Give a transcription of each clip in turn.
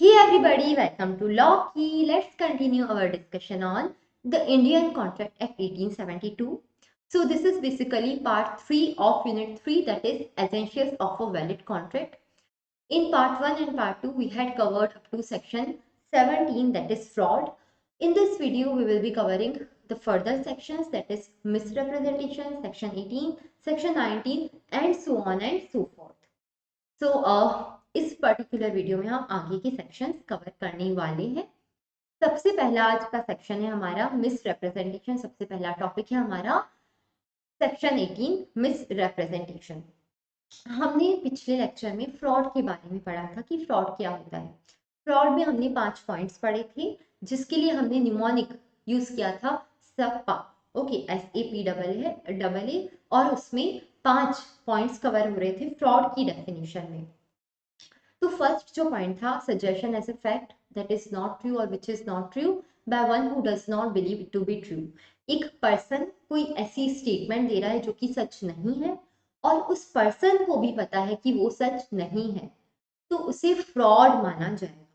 Hey everybody, welcome to Law Key. Let's continue our discussion on the Indian Contract Act 1872. So this is basically part 3 of unit 3, that is essentials of a valid contract. In part 1 and part 2 we had covered up to section 17, that is fraud. In this video we will be covering the further sections, that is misrepresentation, section 18, section 19 and so on and so forth. इस particular video में हम आगे के sections cover करने वाले हैं। सबसे पहला आज का सेक्शन है हमारा मिस रिप्रेजेंटेशन। सबसे पहला टॉपिक है हमारा सेक्शन 18 मिस रिप्रेजेंटेशन। हमने पिछले लेक्चर में फ्रॉड के बारे में पढ़ा था कि फ्रॉड क्या होता है। फ्रॉड में हमने 5 पॉइंट्स पढ़े थे, जिसके लिए हमने निमोनिक यूज किया था सपा। ओके, SAPAA, और उसमें 5 पॉइंट्स कवर हो रहे थे फ्रॉड की डेफिनेशन में। तो फर्स्ट जो पॉइंट था, suggestion as a fact that is not true और which is not true by one who does not believe it to be true. एक पर्सन कोई ऐसी स्टेटमेंट दे रहा है जो कि सच नहीं है और उस पर्सन को भी पता है कि वो सच नहीं है, तो उसे फ्रॉड माना जाएगा।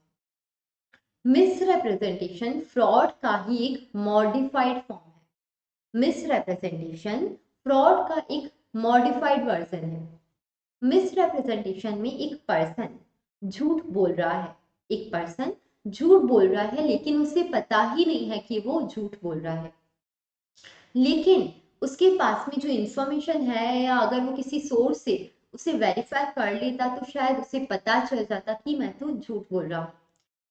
मिसरिप्रेजेंटेशन फ्रॉड का ही एक मॉडिफाइड फॉर्म है। मिसरिप्रेजेंटेशन फ्रॉड का एक मॉडिफाइड वर्जन है। मिसरिप्रेजेंटेशन में एक पर्सन झूठ बोल रहा है, एक पर्सन झूठ बोल रहा है लेकिन उसे पता ही नहीं है कि वो झूठ बोल रहा है, लेकिन उसके पास में जो इंफॉर्मेशन है या अगर वो किसी सोर्स से उसे वेरीफाई कर लेता तो शायद उसे पता चल जाता कि मैं तो झूठ बोल रहा हूँ,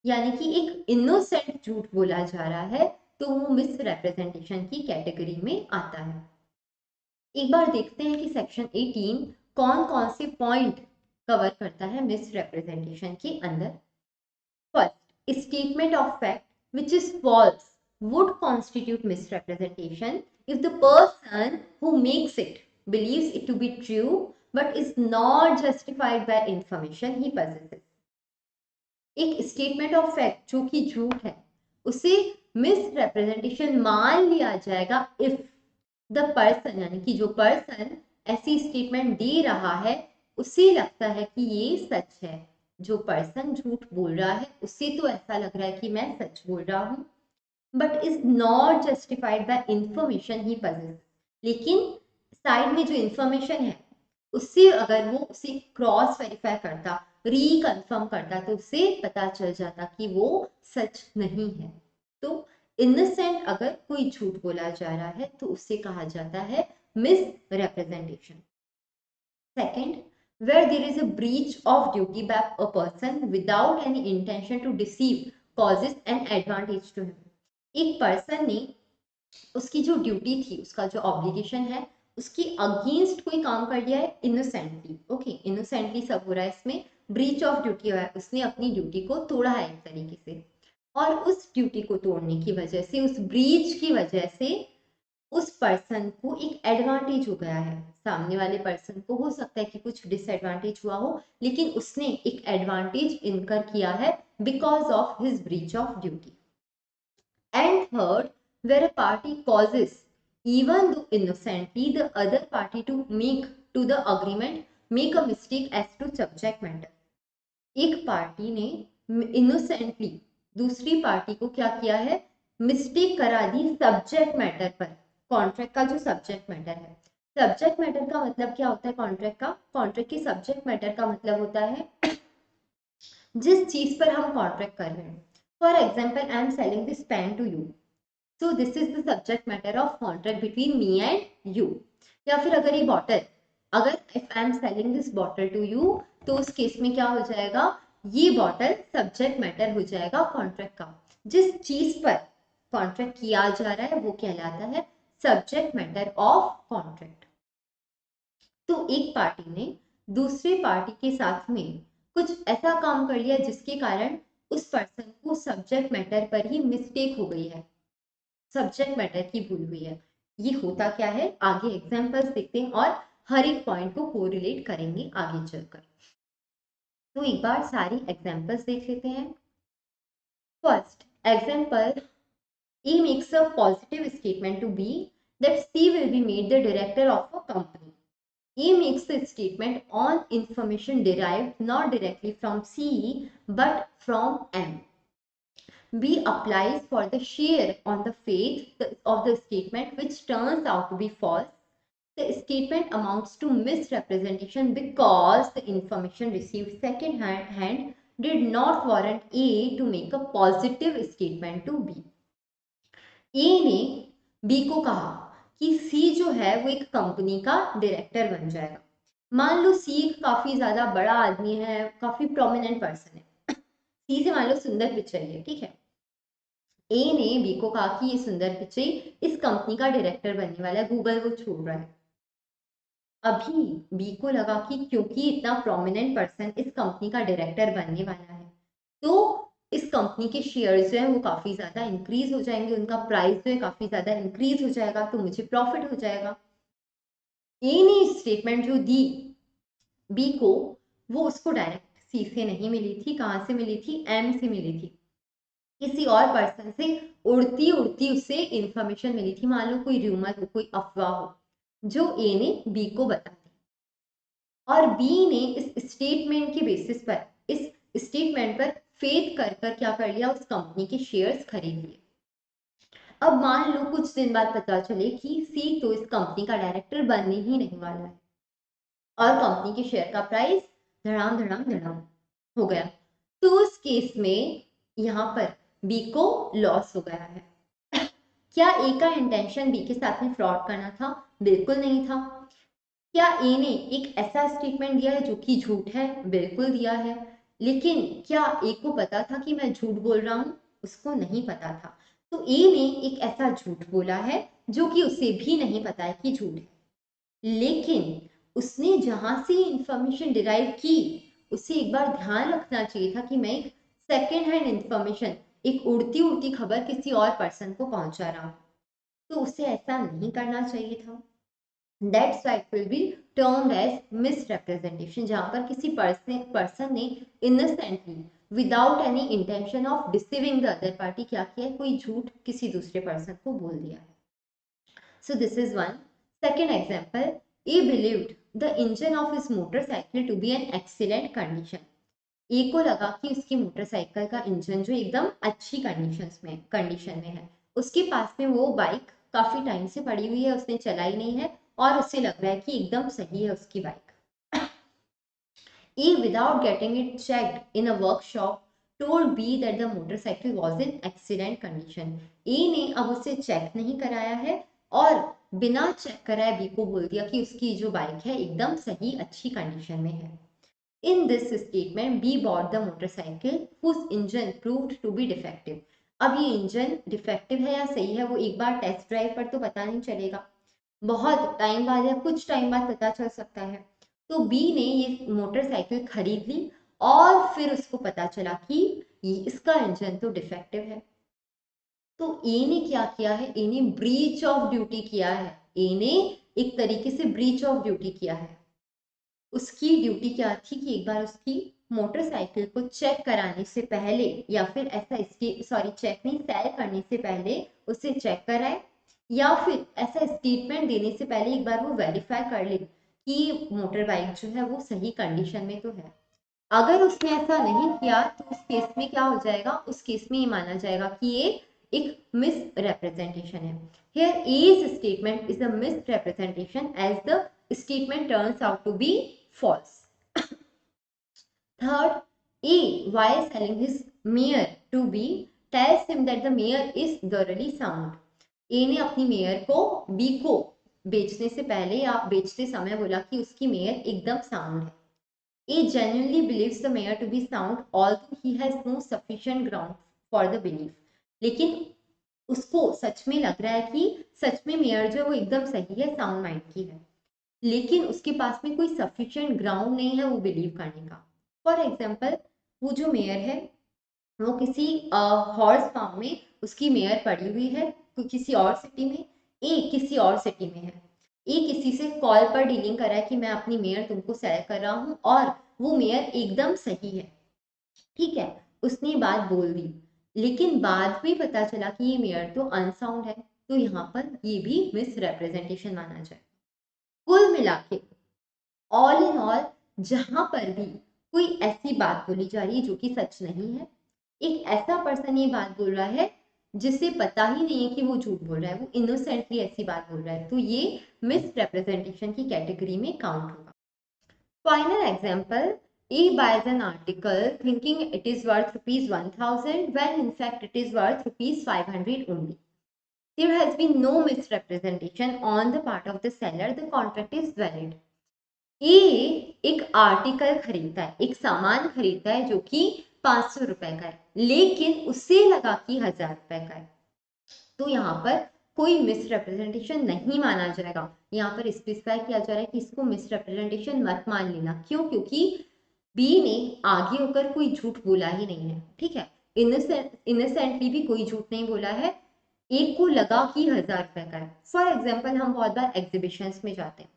यानी कि एक इनोसेंट झूठ बोला जा रहा है, तो वो मिसरिप्रेजेंटेशन की कैटेगरी में आता है। एक बार देखते हैं कि सेक्शन 18 कौन कौन से पॉइंट कवर करता है मिसरिप्रेजेंटेशन के अंदर। First, statement of fact which is false would constitute misrepresentation if the person who makes it believes it to be true but is not justified by information he possesses। एक statement of fact जो कि झूठ है उसे misrepresentation मान लिया जाएगा if the person, यानी कि जो पर्सन ऐसी स्टेटमेंट दे रहा है उसे लगता है कि ये सच है। जो पर्सन झूठ बोल रहा है उसे तो ऐसा लग रहा है कि मैं सच बोल रहा हूँ, but is not justified by information he possess. लेकिन साइड में जो इंफॉर्मेशन है उससे अगर वो उसे क्रॉस वेरीफाई करता, रिकन्फर्म करता, तो उसे पता चल जाता कि वो सच नहीं है। तो इनसेंट अगर कोई झूठ बोला जा रहा है तो उसे कहा जाता है miss representation. Second, where there is a breach of duty by a person without any intention to deceive causes an advantage to him। एक पर्सन ने उसकी जो ड्यूटी थी, उसका जो ऑब्लिगेशन है, उसके अगेंस्ट कोई काम कर लिया है इनोसेंटली। ओके, इनोसेंटली सब हो रहा है इसमें, ब्रीच ऑफ ड्यूटी हुआ है, उसने अपनी ड्यूटी को तोड़ा है एक तरीके से, और उस ड्यूटी को तोड़ने की वजह से, उस ब्रीच की वजह से उस पर्सन को एक एडवांटेज हो गया है। सामने वाले पर्सन को हो सकता है कि कुछ डिसएडवांटेज हुआ हो, लेकिन उसने एक एडवांटेज इनकर किया है because of his breach of duty. And third, where a party causes, even though innocently, the other party to the agreement make a mistake as to subject matter। एक पार्टी ने इनोसेंटली दूसरी party को क्या किया है, mistake करा the subject matter पर। Contract का जो सब्जेक्ट मैटर है, सब्जेक्ट मैटर का मतलब क्या होता है कॉन्ट्रैक्ट का, कॉन्ट्रैक्ट के सब्जेक्ट मैटर का मतलब होता है जिस चीज पर हम कॉन्ट्रैक्ट कर रहे हैं। For example, I am selling this pen to you, so this is the subject matter of contract between me and you. या फिर अगर ये बॉटल, अगर if I am selling this bottle to you, तो उस केस में क्या हो जाएगा, ये बॉटल सब्जेक्ट मैटर हो जाएगा कॉन्ट्रैक्ट का। जिस चीज पर कॉन्ट्रैक्ट किया जा रहा है वो कहलाता है सब्जेक्ट मैटर ऑफ कॉन्ट्रैक्ट। तो एक पार्टी ने दूसरे पार्टी के साथ में कुछ ऐसा काम कर लिया जिसके कारण उस पर्सन को सब्जेक्ट मैटर पर ही मिस्टेक हो गई है, सब्जेक्ट मैटर की भूल हुई है। ये होता क्या है, आगे एग्जांपल्स देखते हैं और हर एक पॉइंट को कोरिलेट करेंगे आगे चलकर। तो एक बार सारी एग्जांपल्स देख लेते हैं। First example, A makes a positive statement to B that C will be made the director of a company. A makes the statement on information derived not directly from C but from M. B applies for the share on the faith of the statement which turns out to be false. The statement amounts to misrepresentation because the information received second hand did not warrant A to make a positive statement to B. A ने B को कहा कि C जो है वो एक company का director बन जाएगा। मान लो C काफी ज्यादा बड़ा आदमी है, काफी प्रोमिनेंट पर्सन है। C से मान लो सुंदर पिचाई है, ठीक है। ए ने बी को कहा कि ये सुंदर पिचाई इस कंपनी का डायरेक्टर बनने वाला है, गूगल वो छोड़ रहा है। अभी बी को लगा कि क्योंकि इतना प्रोमिनेंट पर्सन इस कंपनी का डायरेक्टर बनने वाला है तो इस कंपनी के शेयर्स जो है वो काफी ज्यादा इंक्रीज हो जाएंगे, उनका प्राइस जो है काफी ज्यादा इंक्रीज हो जाएगा, तो मुझे प्रॉफिट हो जाएगा। ए ने स्टेटमेंट जो दी बी को, वो उसको डायरेक्ट सी से नहीं मिली थी। कहां से मिली थी? एम से मिली थी। किसी और पर्सन से उड़ती उड़ती उसे इंफॉर्मेशन मिली थी, मान लो कोई र्यूमर हो, कोई अफवाह हो, जो ए ने बी को बता दी। और बी ने इस स्टेटमेंट के बेसिस पर, इस स्टेटमेंट पर फेथ कर कर क्या कर लिया, उस कंपनी के शेयर्स खरीद लिए। अब मान लो कुछ दिन बाद पता चले कि सी तो इस कंपनी का डायरेक्टर बनने ही नहीं वाला है और कंपनी के शेयर का प्राइस धड़ाम धड़ाम धड़ाम हो गया, तो उस केस में यहाँ पर बी को लॉस हो गया है। क्या ए का इंटेंशन बी के साथ में फ्रॉड करना था? बिल्कुल नहीं था। क्या ए ने एक ऐसा स्टेटमेंट दिया है जो कि झूठ है? बिल्कुल दिया है। लेकिन क्या ए को पता था कि मैं झूठ बोल रहा हूं? उसको नहीं पता था। तो ए ने एक ऐसा झूठ बोला है जो कि उसे भी नहीं पता है कि झूठ है, लेकिन उसने जहां से इंफॉर्मेशन डिराइव की उसे एक बार ध्यान रखना चाहिए था कि मैं एक सेकेंड हैंड इंफॉर्मेशन, एक उड़ती उड़ती खबर किसी और पर्सन को पहुंचा रहा हूं, तो उसे ऐसा नहीं करना चाहिए था। That's why it will be termed as misrepresentation, जहां पर किसी पर्सन ने innocently without any intention of deceiving the other party क्या किया है, कोई झूठ किसी दूसरे पर्सन को बोल दिया है। So this is one. Second example, A believed the engine of his motorcycle to be an excellent condition. ए को लगा कि उसकी मोटरसाइकिल का इंजन जो एकदम अच्छी कंडीशन में है, उसके पास में वो बाइक काफी टाइम से पड़ी हुई है, उसने चलाई नहीं है और उसे लग रहा है कि एकदम सही है उसकी bike. A without getting it checked in a workshop told B that the motorcycle was in excellent condition. ए ने अब उसे चेक नहीं कराया है और बिना चेक कराए बी को बोल दिया कि उसकी जो बाइक है एकदम सही अच्छी कंडीशन में है। In this statement, B bought the motorcycle whose engine proved to be defective. अब ये इंजन डिफेक्टिव है या सही है वो एक बार टेस्ट ड्राइव पर तो पता नहीं चलेगा, बहुत टाइम बाद या कुछ टाइम बाद पता चल सकता है। तो बी ने ये मोटरसाइकिल खरीद ली और फिर उसको पता चला कि इसका इंजन तो डिफेक्टिव है। तो ए ने क्या किया है? ए ने ब्रीच ऑफ ड्यूटी किया है। ए ने एक तरीके से ब्रीच ऑफ ड्यूटी किया है। उसकी ड्यूटी क्या थी कि एक बार उसकी मोटरसाइकिल को चेक कराने से पहले या फिर ऐसा चेक नहीं, सेल करने से पहले उसे चेक कराए या फिर ऐसा स्टेटमेंट देने से पहले एक बार वो वेरीफाई कर ले कि मोटर बाइक जो है वो सही कंडीशन में तो है। अगर उसने ऐसा नहीं किया तो उस केस में क्या हो जाएगा? उस केस में ये माना जाएगा कि ये एक मिस रिप्रेजेंटेशन है। Here A's statement is a misrepresentation as the statement turns out to be false. Third, A, while selling his mare to B, tells him that the mare is thoroughly sound. A ने अपनी mayor को B को बेचने से पहले या बेचते समय बोला कि उसकी मेयर एकदम साउंड है। A genuinely believes the mare to be sound although he has no sufficient ground for the belief. लेकिन उसको सच में लग रहा है कि सच में मेयर जो है वो एकदम सही है, साउंड माइंड की है, लेकिन उसके पास में कोई सफिशिएंट ग्राउंड नहीं है वो बिलीव करने का। फॉर एग्जाम्पल, वो जो मेयर है वो किसी हॉर्स फार्म में उसकी मेयर पड़ी हुई है किसी और सिटी में, ए किसी और सिटी में है। ए किसी से कॉल पर डीलिंग कर रहा है कि मैं अपनी मेयर तुमको सेल कर रहा हूँ और वो मेयर एकदम सही है, ठीक है, उसने बात बोल दी, लेकिन बाद में पता चला कि ये मेयर तो अनसाउंड है, तो यहाँ पर ये भी मिस रिप्रेजेंटेशन माना जाए। कुल मिला के ऑल इन ऑल जहां पर भी कोई ऐसी बात बोली जा रही है जो कि सच नहीं है, एक ऐसा पर्सन ये बात बोल रहा है जिसे पता ही नहीं है कि वो झूठ बोल रहा है, वो इनोसेंटली ऐसी बात बोल रहा है, तो ये मिस रिप्रेजेंटेशन की कैटेगरी में काउंट होगा। Final example, A buys an article thinking it is worth rupees 1000 when in fact it is worth rupees 500 only. There has been no misrepresentation on the part of the seller. The contract is valid. ए एक article खरीदता है, एक सामान खरीदता है जो कि 500 रुपए का है, लेकिन उसे लगा कि 1000 रुपए का है, तो यहाँ पर कोई मिसरिप्रेजेंटेशन नहीं माना जाएगा। यहाँ पर स्पेसिफाई किया जा रहा है कि इसको मिसरिप्रेजेंटेशन मत मान लेना। क्यों? क्योंकि बी ने आगे होकर कोई झूठ बोला ही नहीं है, ठीक है, इनोसेंटली भी कोई झूठ नहीं बोला है, एक को लगा कि 1000 रुपए का है। फॉर एग्जाम्पल, हम बहुत बार एग्जीबिशंस में जाते हैं,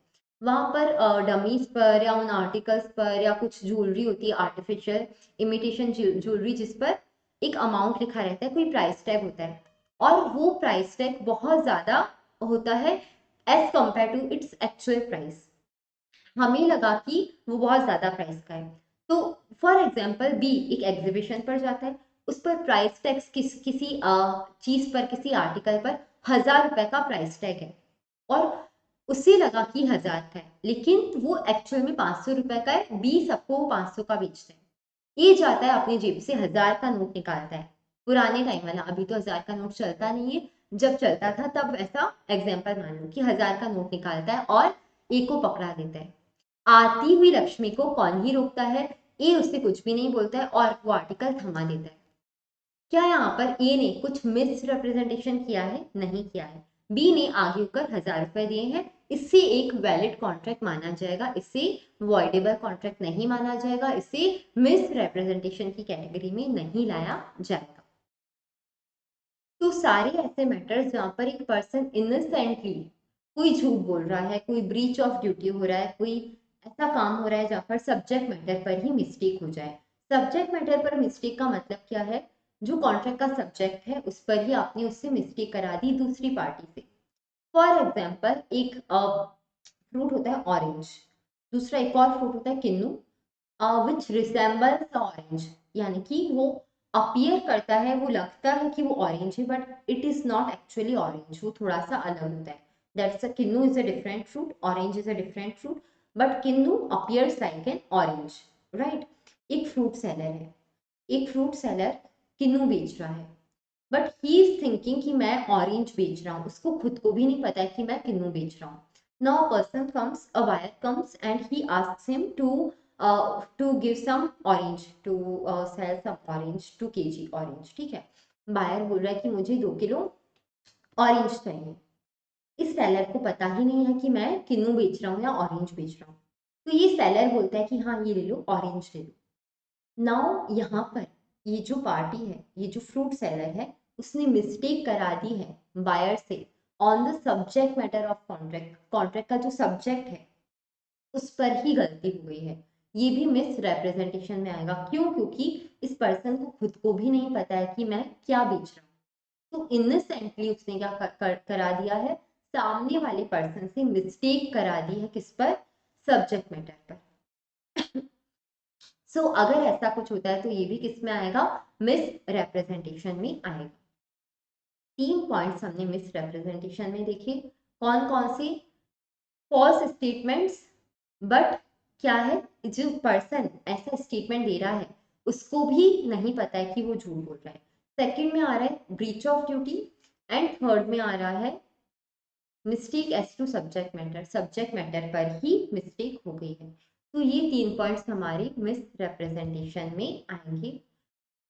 वहां पर डमीज पर या उन आर्टिकल्स पर या कुछ ज्वेलरी होती है आर्टिफिशियल इमिटेशन ज्वेलरी, जिस पर एक अमाउंट लिखा रहता है, कोई प्राइस टैग होता है, और वो प्राइस टैग बहुत ज्यादा होता है as compare to its actual price. हमें लगा कि वो बहुत ज्यादा प्राइस का है, तो फॉर एग्जाम्पल बी एक एग्जीबिशन पर जाता है, उस पर प्राइस टैग किसी चीज पर, किसी आर्टिकल पर 1000 रुपए का प्राइस टैग है, और उसे लगा कि 1000 का है, लेकिन वो एक्चुअल में 500 रुपए का है, बी सबको 500 का बेचता है। ए जाता है अपनी जेब से 1000 का नोट निकालता है, पुराने टाइम वाला, अभी तो 1000 का नोट चलता नहीं है, जब चलता था तब ऐसा एग्जाम्पल मान लो कि 1000 का नोट निकालता है और ए को पकड़ा देता है। आती हुई लक्ष्मी को कौन ही रोकता है? ए उससे कुछ भी नहीं बोलता है और वो आर्टिकल थमा देता है। क्या यहाँ पर ए ने कुछ मिस रिप्रेजेंटेशन किया है? नहीं किया है। बी ने आगे होकर 1000 रुपए दिए हैं, इससे एक वैलिड कॉन्ट्रैक्ट माना जाएगा, इसे वॉइडेबल कॉन्ट्रैक्ट नहीं माना जाएगा, इसे मिस रिप्रेजेंटेशन की कैटेगरी में नहीं लाया जाएगा। तो सारे ऐसे मैटर्स जहाँ पर एक पर्सन इनोसेंटली कोई झूठ बोल रहा है, कोई ब्रीच ऑफ ड्यूटी हो रहा है, कोई ऐसा काम हो रहा है जहाँ पर सब्जेक्ट मैटर पर ही मिस्टेक हो जाए। सब्जेक्ट मैटर पर मिस्टेक का मतलब क्या है? जो कॉन्ट्रैक्ट का सब्जेक्ट है उस पर ही आपने उससे मिस्टेक करा दी दूसरी पार्टी से। फॉर एग्जाम्पल, एक फ्रूट होता है ऑरेंज, दूसरा एक और फ्रूट होता है किन्नू, विच रिसेम्बल्स ऑरेंज, यानी कि वो अपीयर करता है, वो लगता है कि वो ऑरेंज है, but it is not actually orange, वो थोड़ा सा अलग होता है। That's a kinnow is a different fruit, orange is a different fruit, but kinnow appears like an orange, right. एक फ्रूट सेलर है, एक फ्रूट सेलर किन्नू बेच रहा है, बट ही इज थिंकिंग कि मैं ऑरेंज बेच रहा हूँ, उसको खुद को भी नहीं पता है कि मैं किन्नू बेच रहा हूँ। Now person comes, a buyer comes and he asks him to give some orange, to sell some orange, 2 kg orange, ठीक है। बायर बोल रहा है कि मुझे 2 किलो ऑरेंज चाहिए। इस सेलर को पता ही नहीं है कि मैं किन्नू बेच रहा हूँ या ऑरेंज बेच रहा हूँ, तो ये सेलर बोलता है कि हाँ ये ले लो, ऑरेंज ले लो। नाउ यहाँ पर ये जो पार्टी है, ये जो फ्रूट सेलर है, उसने मिस्टेक करा दी है बायर से on the subject matter of contract. Contract का जो सब्जेक्ट है उस पर ही गलती हो गई है, ये भी मिस रिप्रेजेंटेशन में आएगा। क्यों? क्योंकि इस पर्सन को खुद को भी नहीं पता है कि मैं क्या बेच रहा हूँ, तो इनोसेंटली उसने क्या करा दिया है, सामने वाले पर्सन से मिस्टेक करा दी है, किस पर? सब्जेक्ट मैटर पर। सो अगर ऐसा कुछ होता है तो ये भी किस में आएगा? मिस रिप्रेजेंटेशन में आएगा। 3 पॉइंट्स हमने मिस रिप्रेजेंटेशन में देखे, कौन कौन से? फॉल्स स्टेटमेंट्स, बट क्या है, जो पर्सन ऐसा स्टेटमेंट दे रहा है उसको भी नहीं पता है कि वो झूठ बोल रहा है। सेकंड में आ रहा है breach of duty, and third में आ रहा है mistake as to subject matter, subject matter पर ही मिस्टेक हो गई है। तो ये 3 पॉइंट्स हमारे मिस रिप्रेजेंटेशन में आएंगे।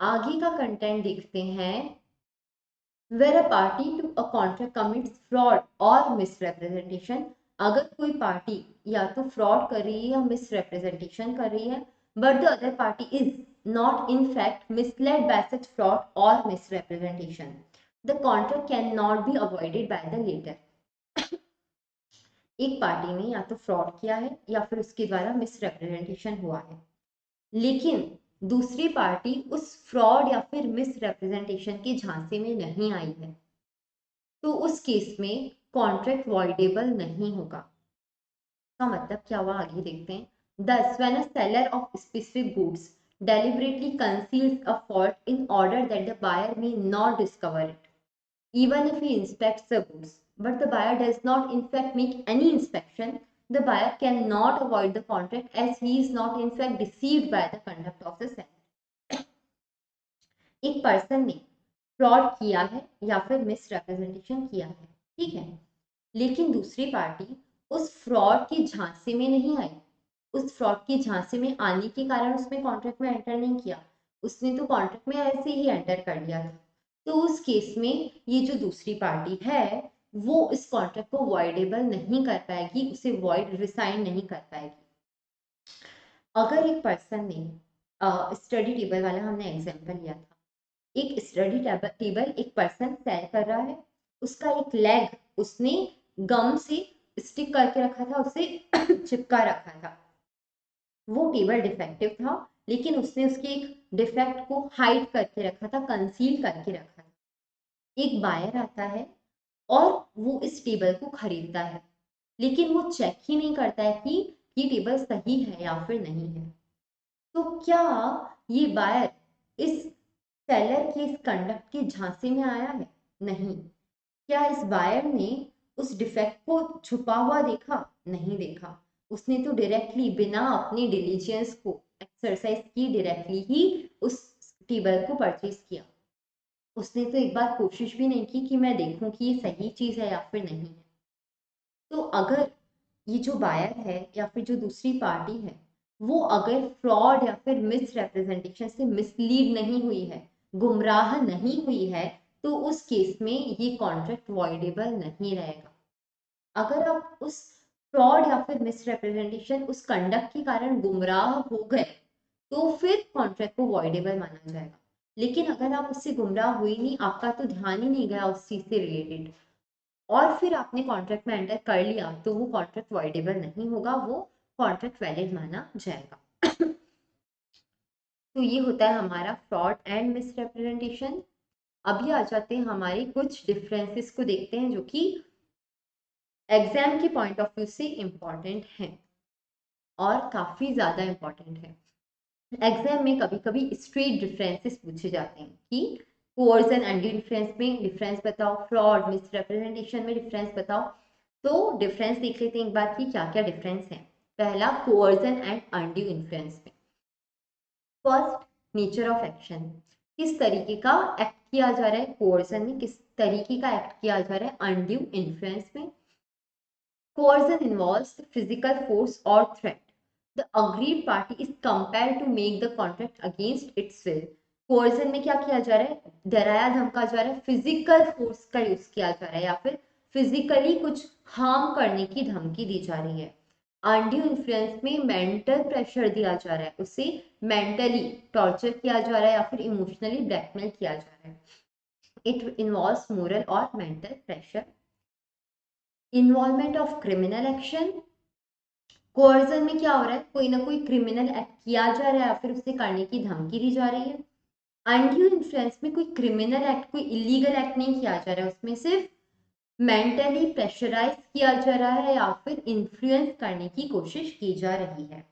आगे का कंटेंट देखते हैं। Where a party to a contract commits fraud और मिसरिप्रेजेंटेशन, अगर कोई पार्टी या तो फ्रॉड कर रही है या मिसरिप्रेजेंटेशन कर रही है, but the other party is not in fact misled by such fraud और misrepresentation, the contract can not be avoided by the latter. एक पार्टी ने या तो फ्रॉड किया है या फिर उसके द्वारा मिसरिप्रेजेंटेशन हुआ है, लेकिन दूसरी पार्टी उस फ्रॉड या फिर मिसरिप्रेजेंटेशन के झांसे में नहीं आई है, तो उस केस में कॉन्ट्रैक्ट वॉइडेबल नहीं होगा। इसका मतलब क्या हुआ आगे देखते हैं. Thus, when a seller of specific goods deliberately conceals a fault in order that the buyer may not discover it, even if he inspects the goods, but the buyer does not in fact make any inspection, the buyer cannot avoid the contract as he is not in fact deceived by the conduct of the seller. एक person ने fraud किया है या फिर misrepresentation किया है, ठीक है, लेकिन दूसरी पार्टी उस फ्रॉड की झांसे में नहीं आई. उस फ्रॉड की झांसे में आने के कारण उसने कॉन्ट्रैक्ट में एंटर नहीं किया, उसने तो कॉन्ट्रैक्ट में ऐसे ही एंटर कर लिया था. तो उस केस में ये जो दूसरी पार्टी है वो इस कॉन्ट्रैक्ट को वॉइडेबल नहीं कर पाएगी, उसे वॉइड रिसाइन नहीं कर पाएगी. अगर एक पर्सन ने स्टडी टेबल वाला हमने एग्जांपल लिया था, एक स्टडी टेबल एक पर्सन सेल कर रहा है, उसका एक लेग उसने गम से स्टिक करके रखा था, उसे चिपका रखा था. वो टेबल डिफेक्टिव था लेकिन उसने उसके एक डिफेक्ट को हाइड करके रखा था, कंसील करके रखा था. एक बायर आता है और वो इस टेबल को खरीदता है, लेकिन वो चेक ही नहीं करता है कि ये टेबल सही है या फिर नहीं है. तो क्या ये बायर इस सेलर के इस कंडक्ट के झांसे में आया है? नहीं. क्या इस बायर ने उस डिफेक्ट को छुपा हुआ देखा? नहीं देखा. उसने तो डायरेक्टली बिना अपने डिलीजेंस को एक्सरसाइज की डायरेक्टली ही उस टेबल को परचेज किया. उसने तो एक बार कोशिश भी नहीं की कि मैं देखूं कि ये सही चीज है या फिर नहीं है. तो अगर ये जो बायर है या फिर जो दूसरी पार्टी है वो अगर फ्रॉड या फिर मिस रिप्रेजेंटेशन से मिसलीड नहीं हुई है, गुमराह नहीं हुई है, तो उस केस में ये कॉन्ट्रैक्ट वॉइडेबल नहीं रहेगा. अगर आप उस फ्रॉड या फिर मिस रिप्रेजेंटेशन उस कंडक्ट के कारण गुमराह हो गए तो फिर कॉन्ट्रैक्ट को वॉइडेबल माना जाएगा. लेकिन अगर आप उससे गुमराह हुई नहीं, आपका तो ध्यान ही नहीं गया उस चीज से रिलेटेड, और फिर आपने कॉन्ट्रैक्ट में एंटर कर लिया, तो वो कॉन्ट्रैक्ट वॉइडेबल नहीं होगा, वो कॉन्ट्रैक्ट वैलिड माना जाएगा. तो ये होता है हमारा फ्रॉड एंड मिसरिप्रेजेंटेशन. अभी आ जाते हैं हमारे कुछ डिफरेंसेस को देखते हैं जो कि एग्जाम के पॉइंट ऑफ व्यू से इम्पॉर्टेंट हैं और काफी ज्यादा इम्पॉर्टेंट है. एग्जाम में कभी कभी स्ट्रेट डिफरेंसेस पूछे जाते हैं कि कोअर्जन एंड इन्फ्लुएंस में डिफरेंस बताओ, फ्रॉड मिसरिप्रेजेंटेशन में डिफरेंस बताओ. तो डिफरेंस देख लेते हैं एक बार कि क्या क्या डिफरेंस है. पहला, कोअर्जन एंड अनड्यू इन्फ्लुएंस में. First, nature of action. किस तरीके का एक्ट किया जा रहा है कोअर्जन में, किस तरीके का एक्ट किया जा रहा है अनड्यू इन्फ्लुएंस में. Coercion involves the physical force और threat. The aggrieved party is compelled to make the contract against its will. Coercion में क्या किया जा रहा है, डराया धमका जा रहा है, फिजिकल फोर्स का यूज किया जा रहा है या फिर फिजिकली कुछ हार्म करने की धमकी दी जा रही है. अनड्यू इन्फ्लुएंस में मेंटल प्रेशर दिया जा रहा है, उसे मेंटली टॉर्चर किया जा रहा है या फिर इमोशनली ब्लैकमेल किया जा रहा है. इट इन्वॉल्व्स मोरल और mental pressure. Involvement of criminal action. Coercion में क्या हो रहा है, कोई ना कोई क्रिमिनल एक्ट किया जा रहा है या फिर उसे करने की धमकी दी जा रही है. अनड्यू इन्फ्लुएंस में कोई क्रिमिनल एक्ट, कोई इलीगल एक्ट नहीं किया जा रहा है, उसमें सिर्फ मेंटली प्रेशराइज किया जा रहा है या फिर इन्फ्लुएंस करने की कोशिश की जा रही है.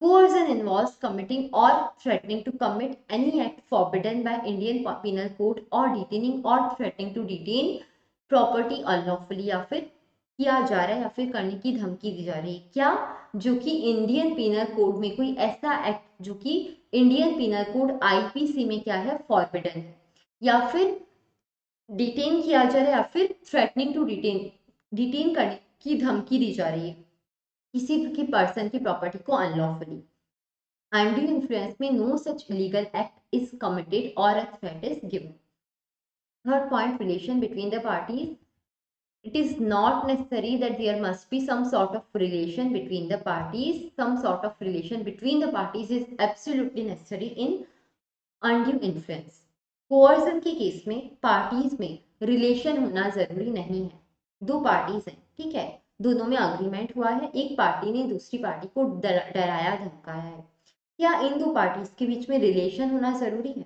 Coercion involves committing or threatening to commit any act forbidden by Indian Penal Code or detaining or threatening to detain property unlawfully या फिर किया जा रहा है या फिर करने की धमकी दी जा रही है. क्या, जो कि इंडियन पीनल कोड में कोई ऐसा एक्ट जो कि इंडियन पीनल कोड आईपीसी में क्या है, फॉरबिडन है, या फिर डिटेन किया जा रहा है या फिर थ्रेटनिंग टू डिटेन करने की धमकी दी जा रही है किसी की पर्सन की प्रॉपर्टी को अनलॉफुली. अनड्यू इन्फ्लुएंस में no such illegal act is committed और a threat is given. Third point, relation between the parties. It is not necessary that there must be some sort of relation between the parties. Some sort of relation between the parties is absolutely necessary in undue influence. Coercion के case में parties में relation होना जरूरी नहीं है. दो parties हैं, ठीक है, दोनों में अग्रीमेंट हुआ है, एक पार्टी ने दूसरी पार्टी को डराया धमकाया है. क्या इन दो पार्टीज के बीच में रिलेशन होना जरूरी है?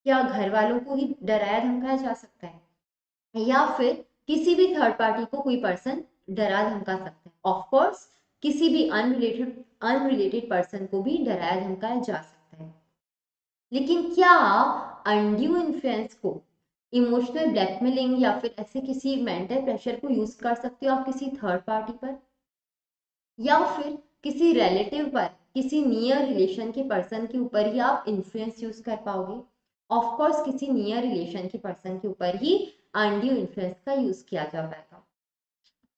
क्या घर वालों को ही डराया धमकाया जा सकता है या फिर किसी भी थर्ड पार्टी को कोई पर्सन डरा धमका सकता है? ऑफ कोर्स किसी भी अनरिलेटेड पर्सन को भी डराया धमकाया जा सकता है। लेकिन क्या अनड्यू इन्फ्लुएंस को इमोशनल ब्लैकमेलिंग या फिर ऐसे किसी मेंटल प्रेशर को यूज कर सकते हो आप किसी थर्ड पार्टी पर, या फिर किसी रिलेटिव पर, किसी नियर रिलेशन के पर्सन के ऊपर ही आप इन्फ्लुएंस यूज कर पाओगे? ऑफ कोर्स किसी नियर रिलेशन के पर्सन के ऊपर ही अनड्यू इन्फ्लुएंस का यूज किया जा पाएगा।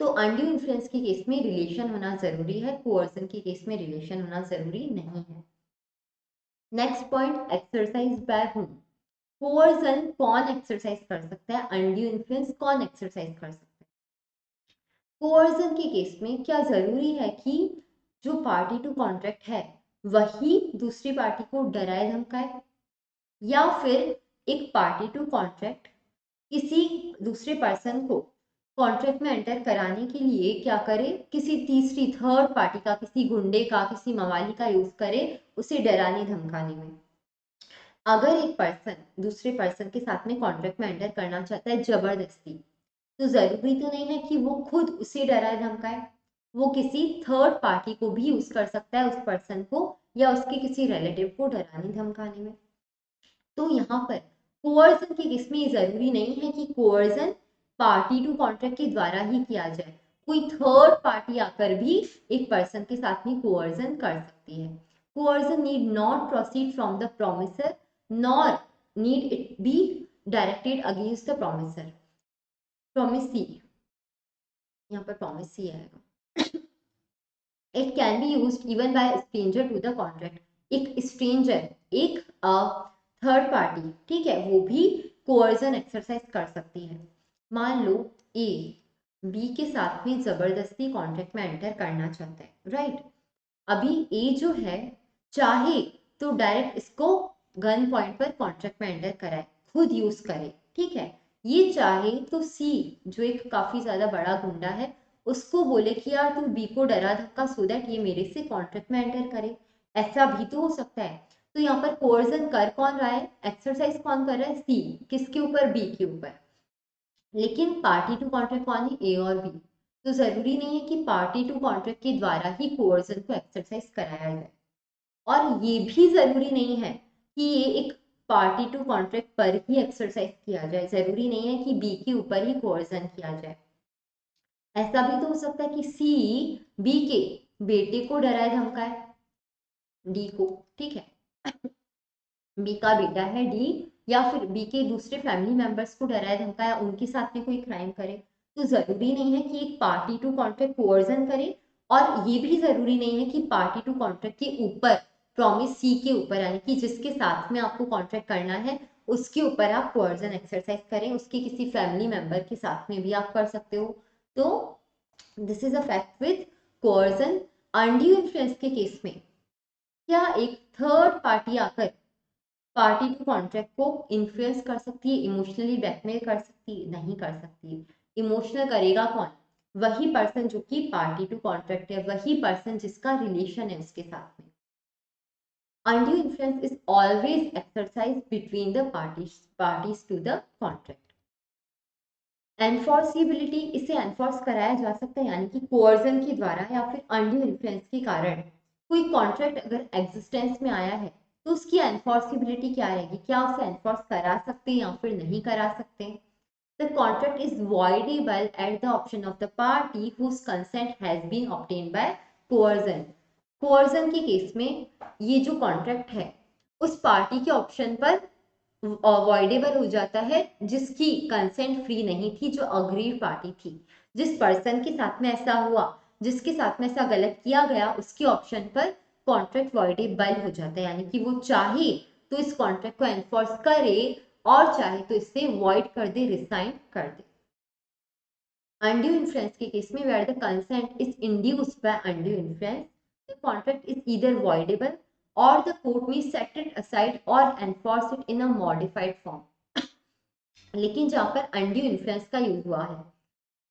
तो अनड्यू इन्फ्लुएंस के केस में रिलेशन होना जरूरी है, कोअर्जन के केस में रिलेशन होना जरूरी नहीं है। Next point, exercise by home. Coercion कौन एक्सरसाइज कर सकता है, अनड्यू इन्फ्लुएंस कौन एक्सरसाइज कर सकता है? कोअर्जन के केस में क्या जरूरी है कि जो पार्टी टू कॉन्ट्रैक्ट है वही दूसरी पार्टी को डराए धमकाए, या फिर एक पार्टी टू कॉन्ट्रैक्ट किसी दूसरे पर्सन को कॉन्ट्रैक्ट में एंटर कराने के लिए क्या करे, किसी तीसरी थर्ड पार्टी का, किसी गुंडे का, किसी मवाली का यूज करे उसे डराने धमकाने में? अगर एक पर्सन दूसरे पर्सन के साथ में कॉन्ट्रैक्ट में एंटर करना चाहता है जबरदस्ती, तो जरूरी तो नहीं है कि वो खुद उसे डराए धमकाए, वो किसी थर्ड पार्टी को भी यूज कर सकता है उस पर्सन को या उसके किसी रिलेटिव को डराने धमकाने में। तो यहाँ पर कोअर्जन के केस में ये जरूरी नहीं है कि कोअर्जन पार्टी टू कॉन्ट्रैक्ट के द्वारा ही किया जाए, कोई थर्ड पार्टी आकर भी एक पर्सन के साथ में कोअर्जन कर सकती है। Coercion need not proceed from the promisor nor need it be directed against the promisor. Promisee, यहाँ पर प्रोमिसी आएगा। It can be used even by stranger to the contract. एक स्ट्रेंजर, एक थर्ड पार्टी, ठीक है, वो भी कोअर्जन एक्सरसाइज कर सकती है। मान लो ए बी के साथ में जबरदस्ती कॉन्ट्रैक्ट में एंटर करना चाहता है, राइट? अभी ए जो है चाहे तो डायरेक्ट इसको गन पॉइंट पर कॉन्ट्रैक्ट में एंटर कराए, खुद यूज करे, ठीक है। ये चाहे तो सी जो एक काफी ज्यादा बड़ा गुंडा है उसको बोले कि यार तू बी को डरा धक्का सो दैट ये मेरे से कॉन्ट्रैक्ट में एंटर करे, ऐसा भी तो हो सकता है। तो यहाँ पर कोर्जन कर कौन रहा है, एक्सरसाइज कौन कर रहा है, सी, किसके ऊपर, बी के ऊपर। लेकिन पार्टी टू कॉन्ट्रैक्ट कौन है, ए और बी। तो जरूरी नहीं है कि पार्टी टू कॉन्ट्रैक्ट के द्वारा ही कोर्जन को एक्सरसाइज कराया जाए, और ये भी जरूरी नहीं है कि ये एक पार्टी टू कॉन्ट्रैक्ट पर ही एक्सरसाइज किया जाए, जरूरी नहीं है कि बी के ऊपर ही कोर्जन किया जाए। ऐसा भी तो हो सकता है कि सी बी के बेटे को डराए धमकाए, डी को, ठीक है, बी का बेटा है डी, या फिर बी के दूसरे फैमिली मेंबर्स को डराए धमकाया, उनके साथ में कोई क्राइम करे। तो जरूरी नहीं है कि एक पार्टी टू कॉन्ट्रैक्ट कोर्जन करे, और ये भी जरूरी नहीं है कि पार्टी टू कॉन्ट्रैक्ट के ऊपर प्रॉमिस सी के ऊपर, यानी कि जिसके साथ में आपको कॉन्ट्रैक्ट करना है उसके ऊपर आप कोर्जन एक्सरसाइज करें, उसके किसी फैमिली मेंबर के साथ में भी आप कर सकते हो। तो this is a fact with coercion. Undue influence के केस में क्या एक थर्ड पार्टी आकर पार्टी टू कॉन्ट्रैक्ट को इन्फ्लुएंस कर सकती है, इमोशनली ब्लैकमेल कर सकती है? नहीं कर सकती। इमोशनल करेगा कौन, वही पर्सन जो कि पार्टी टू कॉन्ट्रैक्ट है, वही पर्सन जिसका रिलेशन है उसके साथ में। undue influence is always exercised between the parties to the contract. Enforceability, इसे एनफोर्स कराया जा सकता है, यानी कि कोअर्जन के द्वारा या फिर अनड्यू इन्फ्लुएंस के कारण कोई कॉन्ट्रैक्ट अगर एग्जिस्टेंस में आया है तो उसकी एनफोर्सिबिलिटी क्या रहेगी, क्या उसे एनफोर्स करा सकते हैं या फिर नहीं करा सकते? The contract is voidable at the option of the party whose consent has been obtained by coercion. Coercion के केस में ये जो कॉन्ट्रैक्ट है उस पार्टी के ऑप्शन पर अवॉइडेबल हो जाता है जिसकी कंसेंट फ्री नहीं थी, जो अग्रीड पार्टी थी। जिस पर्सन के साथ में ऐसा हुआ, जिसके साथ में ऐसा गलत किया गया, उसके ऑप्शन पर कॉन्ट्रैक्ट वॉइडेबल हो जाता है, यानी कि वो चाहे तो इस कॉन्ट्रैक्ट को एनफोर्स करे और चाहे तो इसे वॉइड कर दे, रिसाइन कर दे। अनड्यू इन्फ्लुएंस के केस में where the consent is induced by undue influence, the contract is either voidable or the court may set it aside or enforce it in a modified form. लेकिन जहां पर undue influence का use हुआ है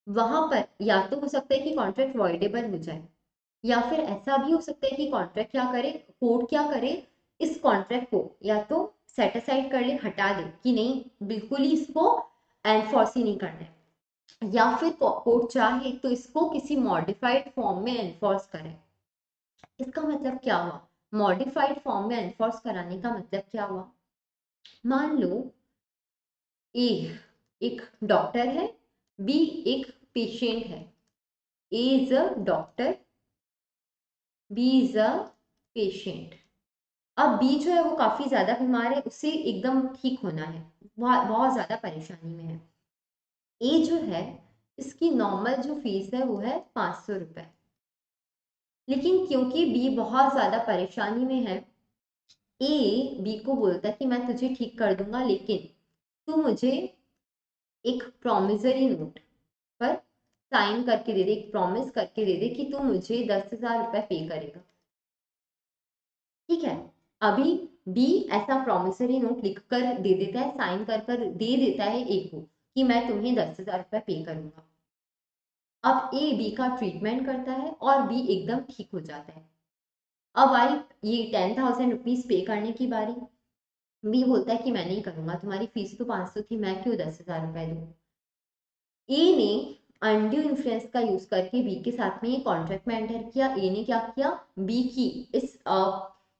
वहां पर या तो हो सकता है कि कॉन्ट्रैक्ट वॉइडेबल हो जाए, या फिर ऐसा भी हो सकता है कि कॉन्ट्रैक्ट क्या करे, कोर्ट क्या करे, इस कॉन्ट्रैक्ट को या तो सेट असाइड कर ले, हटा दे कि नहीं बिल्कुल ही इसको एनफोर्स ही नहीं करना है, या फिर कोर्ट चाहे तो इसको किसी मॉडिफाइड फॉर्म में एनफोर्स करे। इसका मतलब क्या हुआ? मॉडिफाइड फॉर्म में एनफोर्स कराने का मतलब क्या हुआ? मान लो ए एक डॉक्टर है, बी एक पेशेंट है। A is a doctor, B is a patient. अब बी जो है वो काफी ज्यादा बीमार है, उसे एकदम ठीक होना है, बहुत ज्यादा परेशानी में है। ए जो है, इसकी नॉर्मल जो फीस है वो है 500 रुपए। लेकिन क्योंकि बी बहुत ज्यादा परेशानी में है, ए बी को बोलता है कि मैं तुझे ठीक कर दूंगा, लेकिन तू मुझे एक प्रॉमिसरी नोट पर साइन करके दे दे, एक प्रॉमिस करके दे दे कि तू मुझे 10,000 रुपए पे करेगा। ठीक है। अभी बी ऐसा प्रॉमिसरी नोट लिख कर दे देता है, साइन कर कर दे देता है ए को कि मैं तुम्हें 10,000 रुपए पे करूंगा। अब ए बी का ट्रीटमेंट करता है और बी एकदम ठीक हो जाता है। अब आई ये 10,000 रुपीज पे करने की बारी। बी बोलता है कि मैं नहीं करूंगा, तुम्हारी फीस तो 500 थी, मैं क्यों 10,000 रुपए दूं। ए ने अनड्यू इन्फ्लुएंस का यूज करके बी के साथ में ये कॉन्ट्रैक्ट में एंटर किया। ए ने क्या किया? बी की इस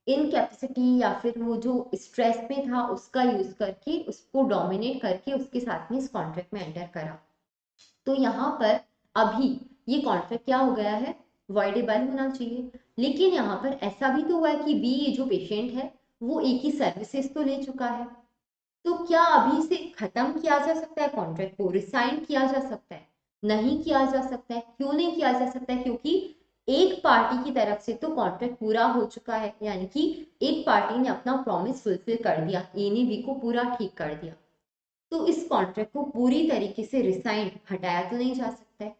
इनकैपेसिटी या फिर वो जो स्ट्रेस में था उसका यूज करके उसको डोमिनेट करके उसके साथ में इस कॉन्ट्रैक्ट में एंटर करा। तो यहाँ पर अभी ये कॉन्ट्रैक्ट क्या हो गया है? वॉइडेबल होना चाहिए। लेकिन यहाँ पर ऐसा भी तो हुआ है कि बी ये जो पेशेंट है वो एक ही सर्विसेज तो ले चुका है, तो क्या अभी से खत्म किया जा सकता है कॉन्ट्रैक्ट को, रिसाइन किया जा सकता है? नहीं किया जा सकता है। क्यों नहीं किया जा सकता है? क्योंकि एक पार्टी की तरफ से तो कॉन्ट्रैक्ट पूरा हो चुका है, यानी कि एक पार्टी ने अपना प्रॉमिस फुलफिल कर दिया, ए ने बी को पूरा ठीक कर दिया। तो इस कॉन्ट्रैक्ट को पूरी तरीके से रिसाइन हटाया तो नहीं जा सकता है।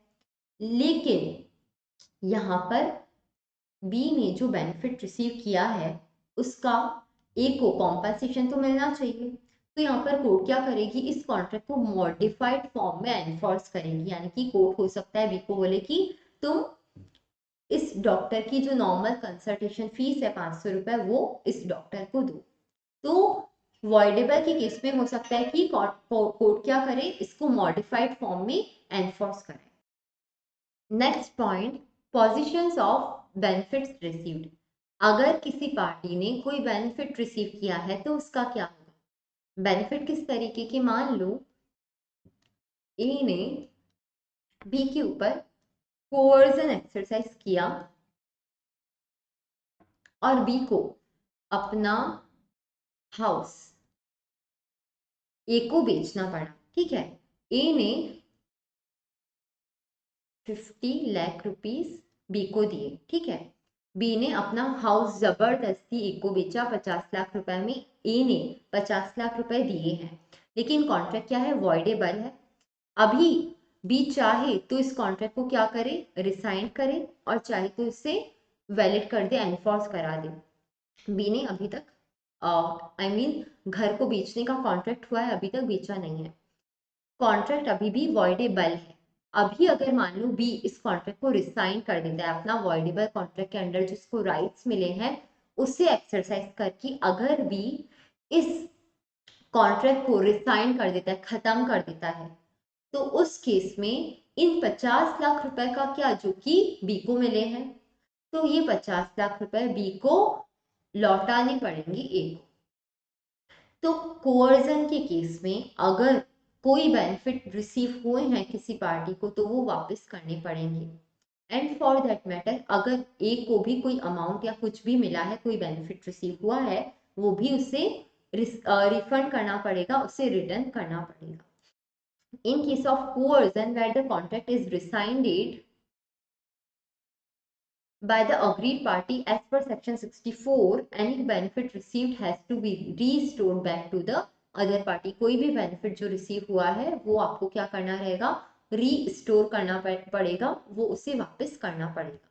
लेकिन यहाँ पर बी ने जो बेनिफिट रिसीव किया है उसका ए को कॉम्पनसेशन तो मिलना चाहिए। तो यहाँ पर कोर्ट क्या करेगी? इस कॉन्ट्रैक्ट को मॉडिफाइड फॉर्म में एनफोर्स करेगी, यानी कि कोर्ट हो सकता है बी को बोले कि तुम इस डॉक्टर की जो नॉर्मल कंसल्टेशन फीस है 500 रुपए वो इस डॉक्टर को दो। तो वॉइडेबल के केस में हो सकता है कि कोर्ट क्या करे? इसको मॉडिफाइड फॉर्म में एनफोर्स करे। Next point, positions of benefits received. अगर किसी पार्टी ने कोई बेनिफिट रिसीव किया है तो उसका क्या होगा? बेनिफिट किस तरीके के? मान लो ए ने बी के ऊपर कोअर्जन एक्सरसाइज किया और बी को अपना हाउस ए को बेचना पड़ा। ठीक है। ए ने 50 लाख रुपीस बी को दिए। ठीक है। बी ने अपना हाउस जबरदस्ती ए को बेचा 50 लाख रुपए में। ए ने 50 लाख रुपए दिए हैं, लेकिन कॉन्ट्रैक्ट क्या है? वॉइडेबल है। अभी बी चाहे तो इस कॉन्ट्रैक्ट को क्या करे? रिसाइन करे, और चाहे तो इसे वैलिड कर दे, एनफोर्स करा दे। बी ने अभी तक आई मीन घर को बेचने का कॉन्ट्रैक्ट हुआ है, अभी तक बेचा नहीं है, कॉन्ट्रैक्ट अभी भी वॉइडेबल है। अभी अगर मान लो बी इस कॉन्ट्रैक्ट को रिसाइन कर देता है, अपना वॉइडेबल कॉन्ट्रैक्ट के अंडर जिसको राइट्स मिले हैं उससे एक्सरसाइज करके अगर बी इस कॉन्ट्रैक्ट को रिसाइन कर देता है, खत्म कर देता है, तो उस केस में इन 50 लाख रुपए का क्या, जो कि बी को मिले हैं, तो ये 50 लाख रुपए बी को लौटाने पड़ेंगे ए को। तो कोअर्जन के केस में अगर कोई बेनिफिट रिसीव हुए हैं किसी पार्टी को तो वो वापस करने पड़ेंगे। एंड फॉर दैट मैटर अगर ए को भी कोई अमाउंट या कुछ भी मिला है, कोई बेनिफिट रिसीव हुआ है, वो भी उसे रिफंड करना पड़ेगा, उसे रिटर्न करना पड़ेगा। In case of coercion where the contract is rescinded by the agreed party as per section 64, any benefit received has to be restored back to the other party। कोई भी बेनिफिट जो receive हुआ है वो आपको क्या करना रहेगा? रीस्टोर करना पड़ेगा, वो उसे वापस करना पड़ेगा।